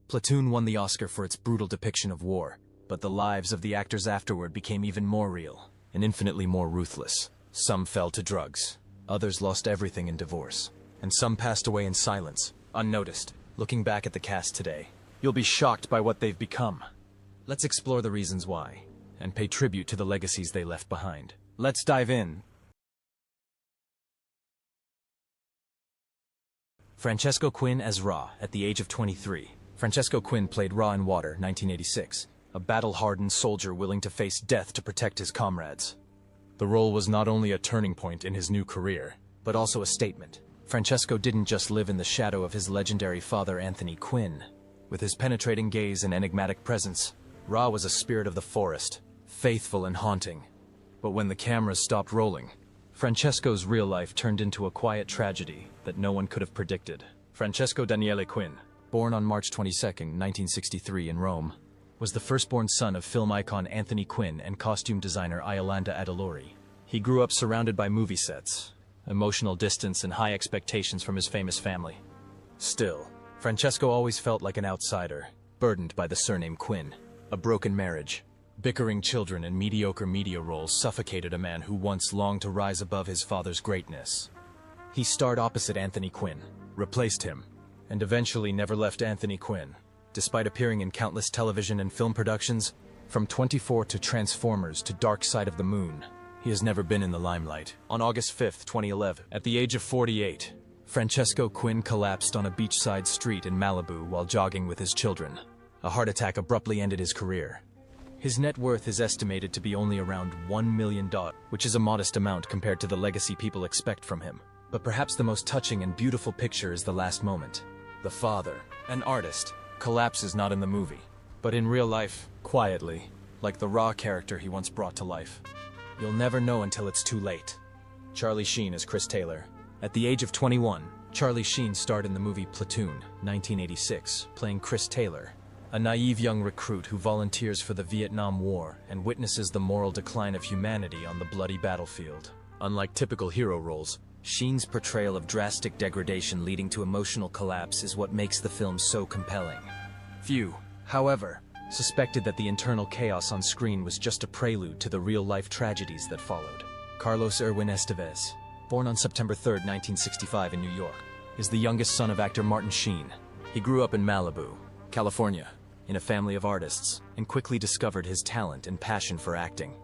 Platoon won the Oscar for its brutal depiction of war, but the lives of the actors afterward became even more real and infinitely more ruthless. Some fell to drugs, others lost everything in divorce, and some passed away in silence, unnoticed. Looking back at the cast today, you'll be shocked by what they've become. Let's explore the reasons why, and pay tribute to the legacies they left behind. Let's dive in. Franchesco Quinn as Ra at the age of 23. Franchesco Quinn played Ra in Water, 1986, a battle-hardened soldier willing to face death to protect his comrades. The role was not only a turning point in his new career, but also a statement. Franchesco didn't just live in the shadow of his legendary father Anthony Quinn. With his penetrating gaze and enigmatic presence, Ra was a spirit of the forest, faithful and haunting. But when the cameras stopped rolling, Francesco's real life turned into a quiet tragedy that no one could have predicted. Francesco Daniele Quinn, born on March 22, 1963 in Rome, was the firstborn son of film icon Anthony Quinn and costume designer Iolanda Adalori. He grew up surrounded by movie sets, emotional distance, and high expectations from his famous family. Still, Francesco always felt like an outsider, burdened by the surname Quinn. A broken marriage, bickering children, and mediocre media roles suffocated a man who once longed to rise above his father's greatness. He starred opposite Anthony Quinn, replaced him, and eventually never left Anthony Quinn. Despite appearing in countless television and film productions, from 24 to Transformers to Dark Side of the Moon, he has never been in the limelight. On August 5, 2011, at the age of 48, Franchesco Quinn collapsed on a beachside street in Malibu while jogging with his children. A heart attack abruptly ended his career. His net worth is estimated to be only around $1 million, which is a modest amount compared to the legacy people expect from him. But perhaps the most touching and beautiful picture is the last moment. The father, an artist, collapses not in the movie, but in real life, quietly, like the Ra character he once brought to life. You'll never know until it's too late. Charlie Sheen as Chris Taylor. At the age of 21, Charlie Sheen starred in the movie Platoon, 1986, playing Chris Taylor, a naive young recruit who volunteers for the Vietnam War and witnesses the moral decline of humanity on the bloody battlefield. Unlike typical hero roles, Sheen's portrayal of drastic degradation leading to emotional collapse is what makes the film so compelling. Few, however, suspected that the internal chaos on screen was just a prelude to the real-life tragedies that followed. Carlos Erwin Estevez, born on September 3, 1965 in New York, is the youngest son of actor Martin Sheen. He grew up in Malibu, California, in a family of artists, and quickly discovered his talent and passion for acting.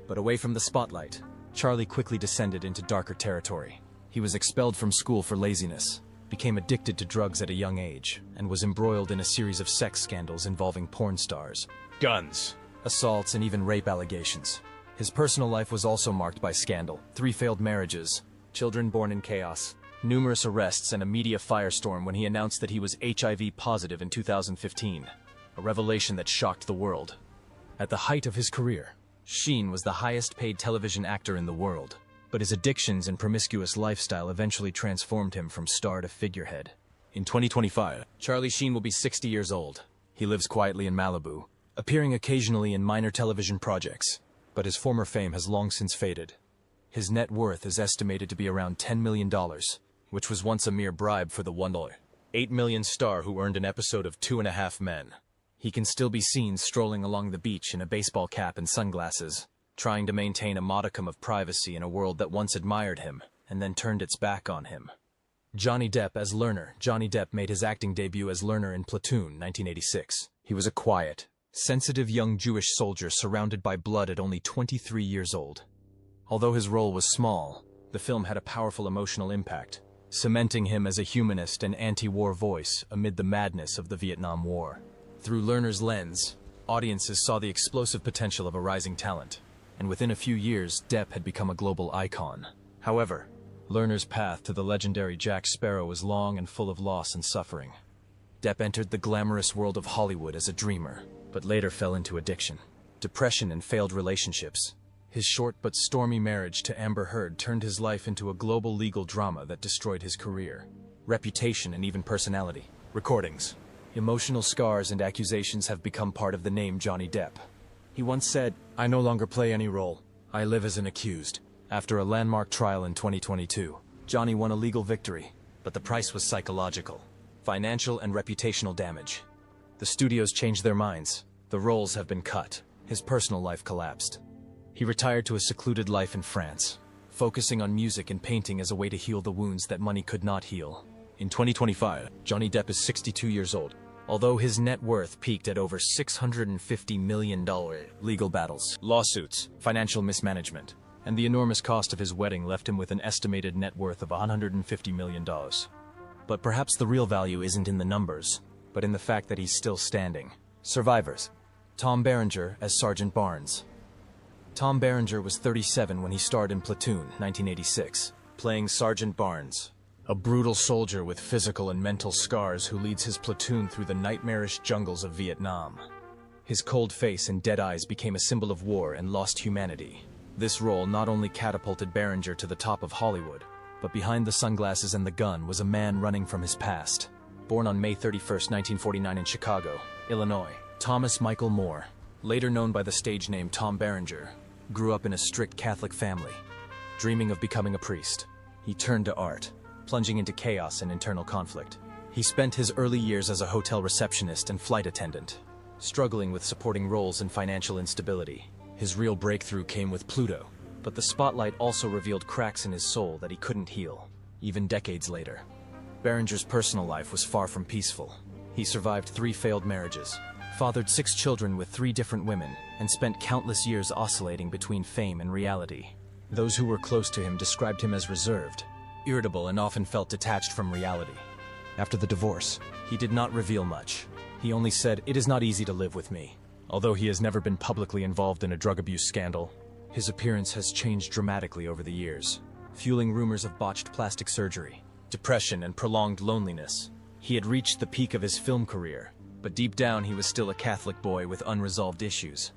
But away from the spotlight, Charlie quickly descended into darker territory. He was expelled from school for laziness, became addicted to drugs at a young age, and was embroiled in a series of sex scandals involving porn stars, guns, assaults, and even rape allegations. His personal life was also marked by scandal: 3 failed marriages, children born in chaos, numerous arrests, and a media firestorm when he announced that he was HIV positive in 2015, a revelation that shocked the world. At the height of his career, Sheen was the highest-paid television actor in the world, but his addictions and promiscuous lifestyle eventually transformed him from star to figurehead. In 2025, Charlie Sheen will be 60 years old. He lives quietly in Malibu, appearing occasionally in minor television projects, but his former fame has long since faded. His net worth is estimated to be around $10 million, which was once a mere bribe for the $1.8 million star who earned an episode of 2.5 Men. He can still be seen strolling along the beach in a baseball cap and sunglasses, trying to maintain a modicum of privacy in a world that once admired him and then turned its back on him. Johnny Depp as Lerner. Johnny Depp made his acting debut as Lerner in Platoon, 1986. He was a quiet, sensitive young Jewish soldier surrounded by blood at only 23 years old. Although his role was small, the film had a powerful emotional impact, cementing him as a humanist and anti-war voice amid the madness of the Vietnam War. Through Lerner's lens, audiences saw the explosive potential of a rising talent, and within a few years, Depp had become a global icon. However, Lerner's path to the legendary Jack Sparrow was long and full of loss and suffering. Depp entered the glamorous world of Hollywood as a dreamer, but later fell into addiction, depression, and failed relationships. His short but stormy marriage to Amber Heard turned his life into a global legal drama that destroyed his career, reputation, and even personality. Recordings, emotional scars, and accusations have become part of the name Johnny Depp. He once said, "I no longer play any role. I live as an accused." After a landmark trial in 2022, Johnny won a legal victory, but the price was psychological, financial, and reputational damage. The studios changed their minds. The roles have been cut. His personal life collapsed. He retired to a secluded life in France, focusing on music and painting as a way to heal the wounds that money could not heal. In 2025, Johnny Depp is 62 years old. Although his net worth peaked at over $650 million, legal battles, lawsuits, financial mismanagement, and the enormous cost of his wedding left him with an estimated net worth of $150 million. But perhaps the real value isn't in the numbers, but in the fact that he's still standing. Survivors. Tom Berenger as Sergeant Barnes. Tom Berenger was 37 when he starred in Platoon, 1986, playing Sergeant Barnes, a brutal soldier with physical and mental scars who leads his platoon through the nightmarish jungles of Vietnam. His cold face and dead eyes became a symbol of war and lost humanity. This role not only catapulted Berenger to the top of Hollywood, but behind the sunglasses and the gun was a man running from his past. Born on May 31, 1949 in Chicago, Illinois, Thomas Michael Moore, later known by the stage name Tom Berenger, grew up in a strict Catholic family. Dreaming of becoming a priest, he turned to art, plunging into chaos and internal conflict. He spent his early years as a hotel receptionist and flight attendant, struggling with supporting roles and financial instability. His real breakthrough came with Pluto, but the spotlight also revealed cracks in his soul that he couldn't heal, even decades later. Berenger's personal life was far from peaceful. He survived 3 failed marriages, fathered 6 children with 3 different women, and spent countless years oscillating between fame and reality. Those who were close to him described him as reserved, irritable, and often felt detached from reality. After the divorce, he did not reveal much. He only said, "It is not easy to live with me." Although he has never been publicly involved in a drug abuse scandal, his appearance has changed dramatically over the years, fueling rumors of botched plastic surgery, depression, and prolonged loneliness. He had reached the peak of his film career, but deep down he was still a Catholic boy with unresolved issues.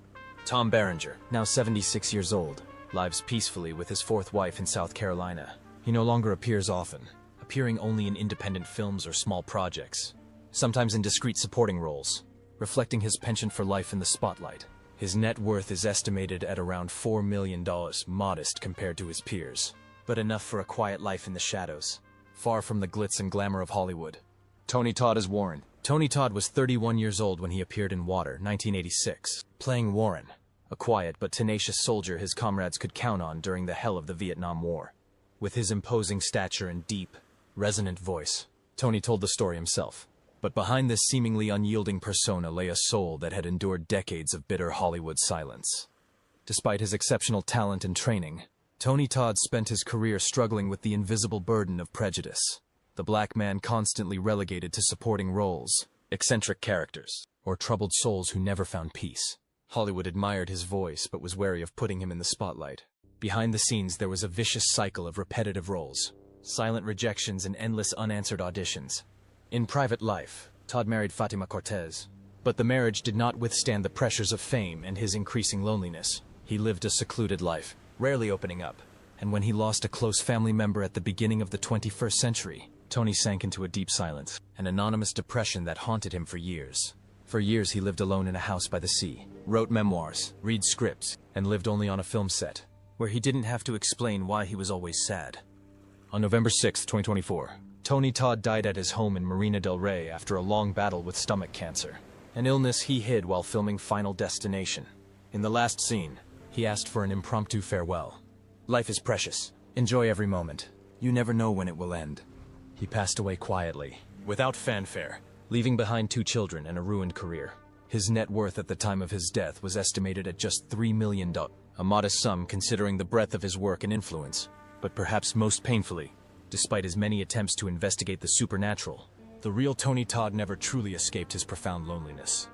Tom Berenger, now 76 years old, lives peacefully with his 4th wife in South Carolina. He no longer appears often, appearing only in independent films or small projects, sometimes in discreet supporting roles, reflecting his penchant for life in the spotlight. His net worth is estimated at around $4 million, modest compared to his peers, but enough for a quiet life in the shadows, far from the glitz and glamour of Hollywood. Tony Todd as Warren. Tony Todd was 31 years old when he appeared in Water, 1986, playing Warren, a quiet but tenacious soldier his comrades could count on during the hell of the Vietnam War. With his imposing stature and deep, resonant voice, Tony told the story himself. But behind this seemingly unyielding persona lay a soul that had endured decades of bitter Hollywood silence. Despite his exceptional talent and training, Tony Todd spent his career struggling with the invisible burden of prejudice. The black man constantly relegated to supporting roles, eccentric characters, or troubled souls who never found peace. Hollywood admired his voice but was wary of putting him in the spotlight. Behind the scenes, there was a vicious cycle of repetitive roles, silent rejections, and endless unanswered auditions. In private life, Todd married Fatima Cortez, but the marriage did not withstand the pressures of fame and his increasing loneliness. He lived a secluded life, rarely opening up, and when he lost a close family member at the beginning of the 21st century, Tony sank into a deep silence, an anonymous depression that haunted him for years. For years, he lived alone in a house by the sea, wrote memoirs, read scripts, and lived only on a film set, where he didn't have to explain why he was always sad. On November 6, 2024, Tony Todd died at his home in Marina del Rey after a long battle with stomach cancer, an illness he hid while filming Final Destination. In the last scene, he asked for an impromptu farewell. "Life is precious. Enjoy every moment. You never know when it will end." He passed away quietly, without fanfare, leaving behind 2 children and a ruined career. His net worth at the time of his death was estimated at just $3 million, a modest sum considering the breadth of his work and influence. But perhaps most painfully, despite his many attempts to investigate the supernatural, the real Tony Todd never truly escaped his profound loneliness.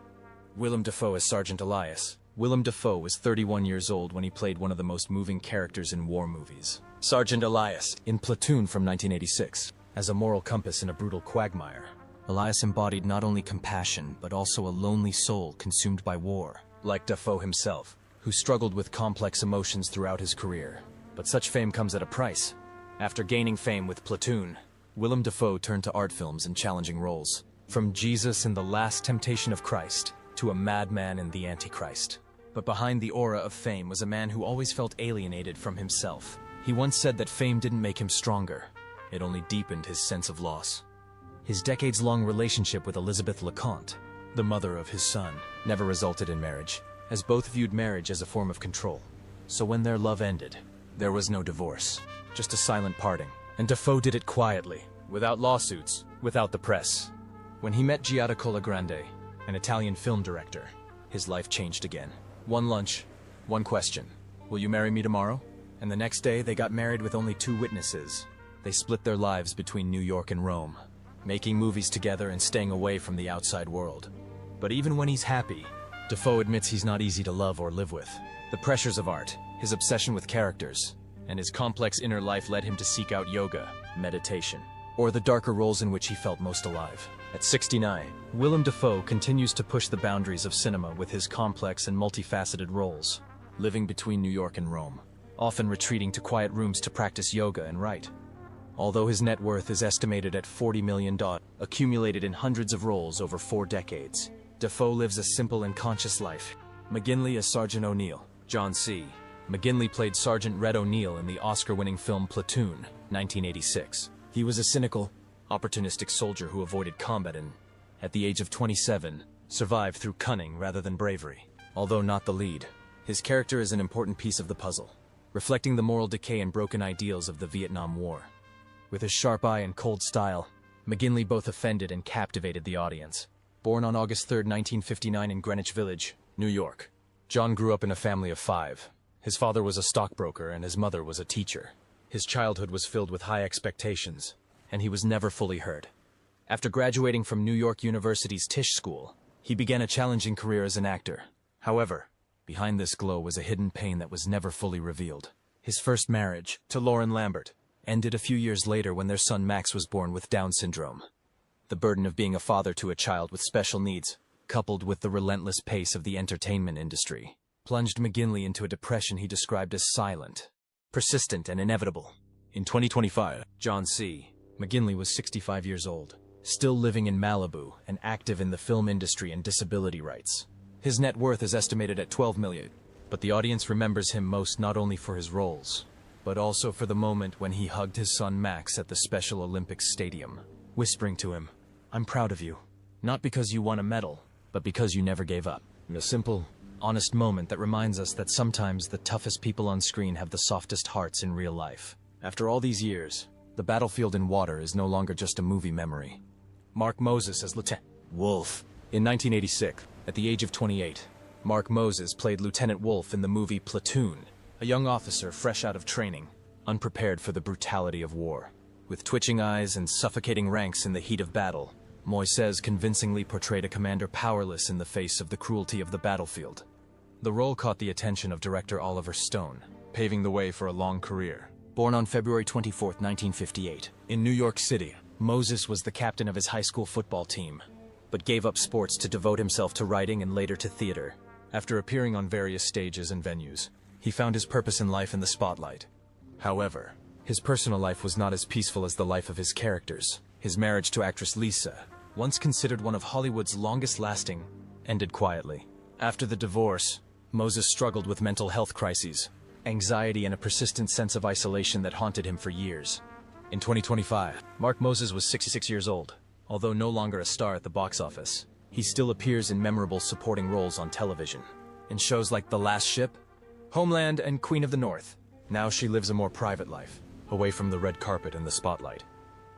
Willem Dafoe as Sergeant Elias. Willem Dafoe was 31 years old when he played one of the most moving characters in war movies, Sergeant Elias, in Platoon from 1986. As a moral compass in a brutal quagmire, Elias embodied not only compassion, but also a lonely soul consumed by war, like Dafoe himself, who struggled with complex emotions throughout his career. But such fame comes at a price. After gaining fame with Platoon, Willem Dafoe turned to art films and challenging roles, from Jesus in The Last Temptation of Christ to a madman in The Antichrist. But behind the aura of fame was a man who always felt alienated from himself. He once said that fame didn't make him stronger. It only deepened his sense of loss. His decades-long relationship with Elizabeth LeConte, the mother of his son, never resulted in marriage, as both viewed marriage as a form of control. So when their love ended, there was no divorce, just a silent parting. And Dafoe did it quietly, without lawsuits, without the press. When he met Giada Colagrande, an Italian film director, his life changed again. One lunch, one question. Will you marry me tomorrow? And the next day, they got married with only 2 witnesses. They split their lives between New York and Rome, making movies together and staying away from the outside world. But even when he's happy, Dafoe admits he's not easy to love or live with. The pressures of art, his obsession with characters, and his complex inner life led him to seek out yoga, meditation, or the darker roles in which he felt most alive. At 69, Willem Dafoe continues to push the boundaries of cinema with his complex and multifaceted roles, living between New York and Rome, often retreating to quiet rooms to practice yoga and write. Although his net worth is estimated at $40 million, accumulated in hundreds of roles over 4 decades, Dafoe lives a simple and conscious life. McGinley as Sergeant O'Neill. John C. McGinley played Sergeant Red O'Neill in the Oscar-winning film Platoon, 1986. He was a cynical, opportunistic soldier who avoided combat and, at the age of 27, survived through cunning rather than bravery. Although not the lead, his character is an important piece of the puzzle, reflecting the moral decay and broken ideals of the Vietnam War. With his sharp eye and cold style, McGinley both offended and captivated the audience. Born on August 3, 1959 in Greenwich Village, New York, John grew up in a family of 5. His father was a stockbroker and his mother was a teacher. His childhood was filled with high expectations, and he was never fully heard. After graduating from New York University's Tisch School, he began a challenging career as an actor. However, behind this glow was a hidden pain that was never fully revealed. His first marriage, to Lauren Lambert, ended a few years later when their son Max was born with Down syndrome. The burden of being a father to a child with special needs, coupled with the relentless pace of the entertainment industry, plunged McGinley into a depression he described as silent, persistent, and inevitable. In 2025, John C. McGinley was 65 years old, still living in Malibu and active in the film industry and disability rights. His net worth is estimated at $12 million, but the audience remembers him most not only for his roles, but also for the moment when he hugged his son Max at the Special Olympics Stadium, whispering to him, "I'm proud of you, not because you won a medal, but because you never gave up." A simple, honest moment that reminds us that sometimes the toughest people on screen have the softest hearts in real life. After all these years, the battlefield in water is no longer just a movie memory. Mark Moses as Lieutenant Wolf. In 1986, at the age of 28, Mark Moses played Lieutenant Wolf in the movie Platoon, a young officer fresh out of training, unprepared for the brutality of war. With twitching eyes and suffocating ranks in the heat of battle, Moises convincingly portrayed a commander powerless in the face of the cruelty of the battlefield. The role caught the attention of director Oliver Stone, paving the way for a long career. Born on February 24, 1958, in New York City, Moses was the captain of his high school football team, but gave up sports to devote himself to writing and later to theater. After appearing on various stages and venues, he found his purpose in life in the spotlight. However, his personal life was not as peaceful as the life of his characters. His marriage to actress Lisa, once considered one of Hollywood's longest-lasting, ended quietly. After the divorce, Moses struggled with mental health crises, anxiety, and a persistent sense of isolation that haunted him for years. In 2025, Mark Moses was 66 years old. Although no longer a star at the box office, he still appears in memorable supporting roles on television. In shows like The Last Ship, Homeland, and Queen of the North. Now she lives a more private life, away from the red carpet and the spotlight.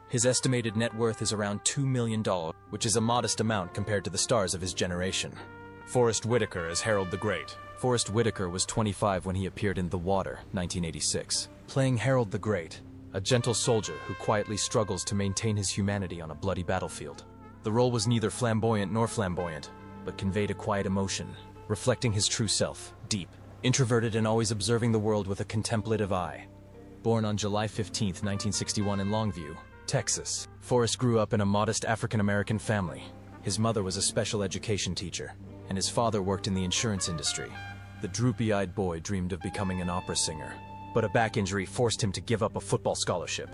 His estimated net worth is around $2 million, which is a modest amount compared to the stars of his generation. Forrest Whitaker as Harold the Great. Forrest Whitaker was 25 when he appeared in The Water, 1986, playing Harold the Great, a gentle soldier who quietly struggles to maintain his humanity on a bloody battlefield. The role was neither flamboyant nor flamboyant, but conveyed a quiet emotion, reflecting his true self, deep, introverted, and always observing the world with a contemplative eye. Born on July 15, 1961 in Longview, Texas, Forrest grew up in a modest African-American family. His mother was a special education teacher, and his father worked in the insurance industry. The droopy-eyed boy dreamed of becoming an opera singer, but a back injury forced him to give up a football scholarship.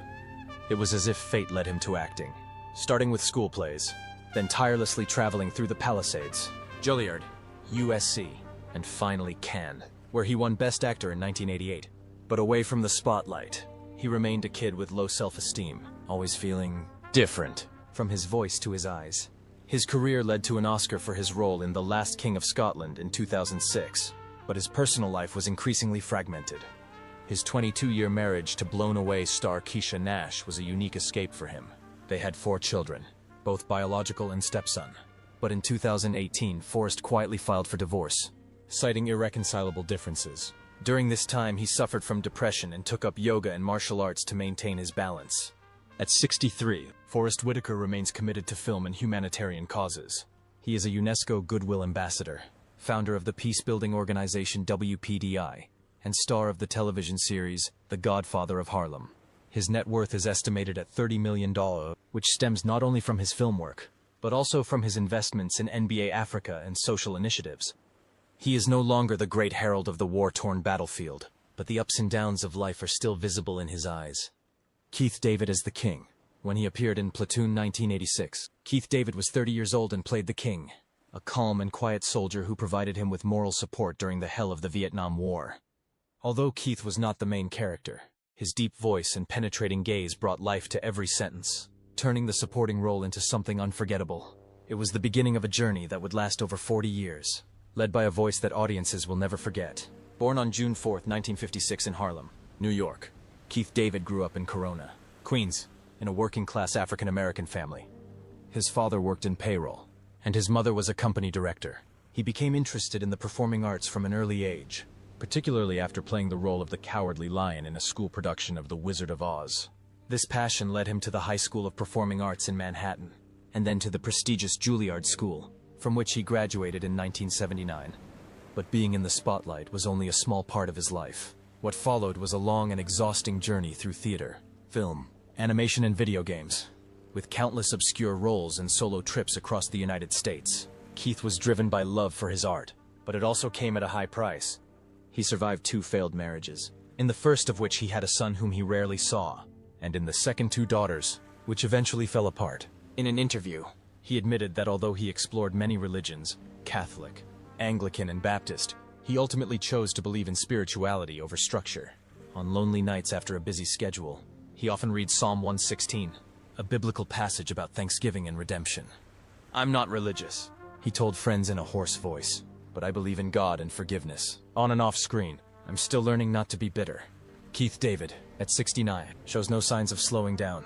It was as if fate led him to acting, starting with school plays, then tirelessly traveling through the Palisades, Juilliard, USC, and finally Cannes, where he won Best Actor in 1988. But away from the spotlight, he remained a kid with low self-esteem, always feeling different, from his voice to his eyes. His career led to an Oscar for his role in The Last King of Scotland in 2006, but his personal life was increasingly fragmented. His 22-year marriage to blown-away star Keisha Nash was a unique escape for him. They had 4 children, both biological and stepson. But in 2018, Forrest quietly filed for divorce, citing irreconcilable differences. During this time, he suffered from depression and took up yoga and martial arts to maintain his balance. At 63, Forrest Whitaker remains committed to film and humanitarian causes. He is a UNESCO Goodwill Ambassador, founder of the peace-building organization WPDI, and star of the television series The Godfather of Harlem. His net worth is estimated at $30 million, which stems not only from his film work, but also from his investments in NBA Africa and social initiatives. He is no longer the great herald of the war-torn battlefield, but the ups and downs of life are still visible in his eyes. Keith David as the King. When he appeared in Platoon 1986, Keith David was 30 years old and played the King, a calm and quiet soldier who provided him with moral support during the hell of the Vietnam War. Although Keith was not the main character, his deep voice and penetrating gaze brought life to every sentence, turning the supporting role into something unforgettable. It was the beginning of a journey that would last over 40 years, led by a voice that audiences will never forget. Born on June 4, 1956 in Harlem, New York, Keith David grew up in Corona, Queens, in a working-class African-American family. His father worked in payroll, and his mother was a company director. He became interested in the performing arts from an early age, particularly after playing the role of the Cowardly Lion in a school production of The Wizard of Oz. This passion led him to the High School of Performing Arts in Manhattan, and then to the prestigious Juilliard School, from which he graduated in 1979. But being in the spotlight was only a small part of his life. What followed was a long and exhausting journey through theater, film, animation and video games. With countless obscure roles and solo trips across the United States, Keith was driven by love for his art, but it also came at a high price. He survived 2 failed marriages, in the first of which he had a son whom he rarely saw, and in the second 2 daughters, which eventually fell apart. In an interview, he admitted that although he explored many religions, Catholic, Anglican and Baptist, he ultimately chose to believe in spirituality over structure. On lonely nights after a busy schedule, he often reads Psalm 116, a biblical passage about thanksgiving and redemption. "I'm not religious," he told friends in a hoarse voice, "but I believe in God and forgiveness. On and off screen, I'm still learning not to be bitter." Keith David, at 69, shows no signs of slowing down.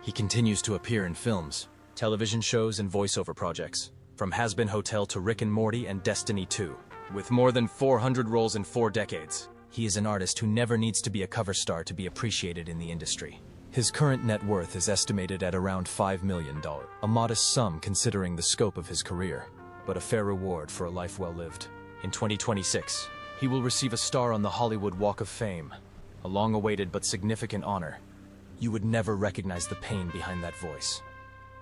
He continues to appear in films, television shows and voiceover projects, from Has-Been Hotel to Rick and Morty and Destiny 2. With more than 400 roles in 4 decades, he is an artist who never needs to be a cover star to be appreciated in the industry. His current net worth is estimated at around $5 million, a modest sum considering the scope of his career, but a fair reward for a life well lived. In 2026, he will receive a star on the Hollywood Walk of Fame, a long-awaited but significant honor. You would never recognize the pain behind that voice.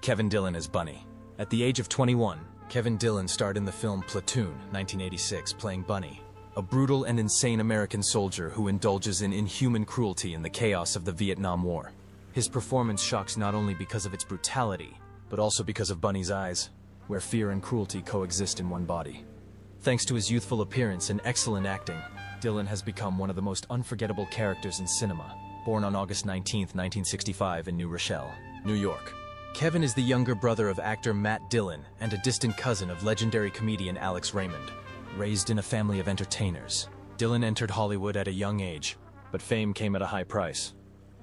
Kevin Dillon as Bunny. At the age of 21, Kevin Dillon starred in the film Platoon, 1986, playing Bunny, a brutal and insane American soldier who indulges in inhuman cruelty in the chaos of the Vietnam War. His performance shocks not only because of its brutality, but also because of Bunny's eyes, where fear and cruelty coexist in one body. Thanks to his youthful appearance and excellent acting, Dillon has become one of the most unforgettable characters in cinema. Born on August 19, 1965 in New Rochelle, New York, Kevin is the younger brother of actor Matt Dillon and a distant cousin of legendary comedian Alex Raymond. Raised in a family of entertainers, Dillon entered Hollywood at a young age, but fame came at a high price.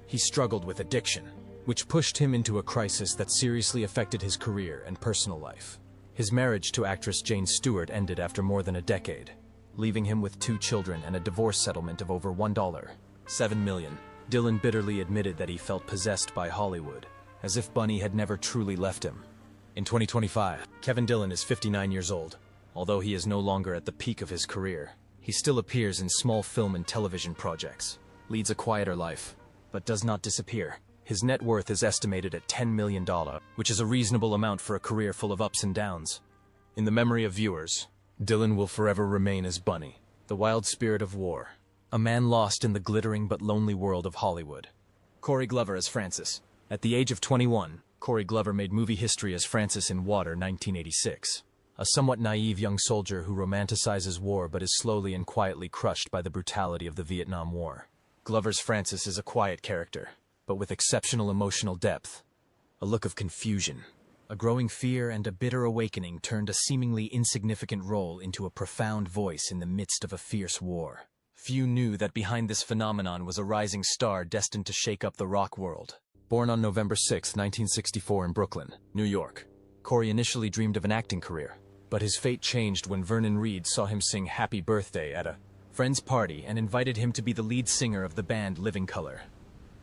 He struggled with addiction, which pushed him into a crisis that seriously affected his career and personal life. His marriage to actress Jane Stewart ended after more than a decade, leaving him with 2 children and a divorce settlement of over $1.7 million. Dillon bitterly admitted that he felt possessed by Hollywood, as if Bunny had never truly left him. In 2025, Kevin Dillon is 59 years old. Although he is no longer at the peak of his career, he still appears in small film and television projects, leads a quieter life, but does not disappear. His net worth is estimated at $10 million, which is a reasonable amount for a career full of ups and downs. In the memory of viewers, Dillon will forever remain as Bunny, the wild spirit of war, a man lost in the glittering but lonely world of Hollywood. Cory Glover as Francis. At the age of 21, Cory Glover made movie history as Francis in Water, 1986. A somewhat naive young soldier who romanticizes war but is slowly and quietly crushed by the brutality of the Vietnam War. Glover's Francis is a quiet character, but with exceptional emotional depth, a look of confusion, A growing fear and a bitter awakening turned a seemingly insignificant role into a profound voice in the midst of a fierce war. Few knew that behind this phenomenon was a rising star destined to shake up the rock world. Born on November 6, 1964 in Brooklyn, New York, Cory initially dreamed of an acting career. But his fate changed when Vernon Reid saw him sing Happy Birthday at a friend's party and invited him to be the lead singer of the band Living Colour.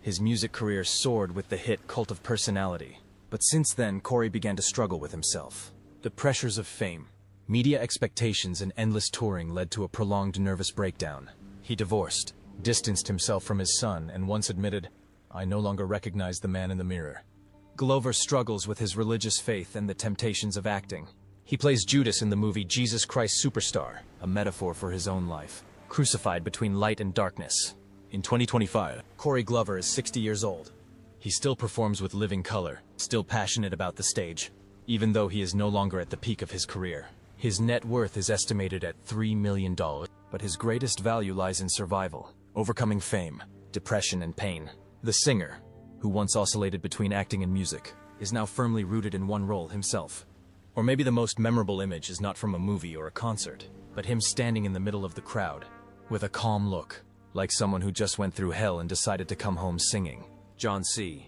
His music career soared with the hit Cult of Personality. But since then, Cory began to struggle with himself. The pressures of fame, media expectations, and endless touring led to a prolonged nervous breakdown. He divorced, distanced himself from his son, and once admitted, "I no longer recognize the man in the mirror." Glover struggles with his religious faith and the temptations of acting. He plays Judas in the movie Jesus Christ Superstar, a metaphor for his own life, crucified between light and darkness. In 2025, Cory Glover is 60 years old. He still performs with Living Colour, still passionate about the stage, even though he is no longer at the peak of his career. His net worth is estimated at $3 million, but his greatest value lies in survival, overcoming fame, depression, and pain. The singer, who once oscillated between acting and music, is now firmly rooted in one role himself. Or maybe the most memorable image is not from a movie or a concert, but him standing in the middle of the crowd, with a calm look, like someone who just went through hell and decided to come home singing. John C.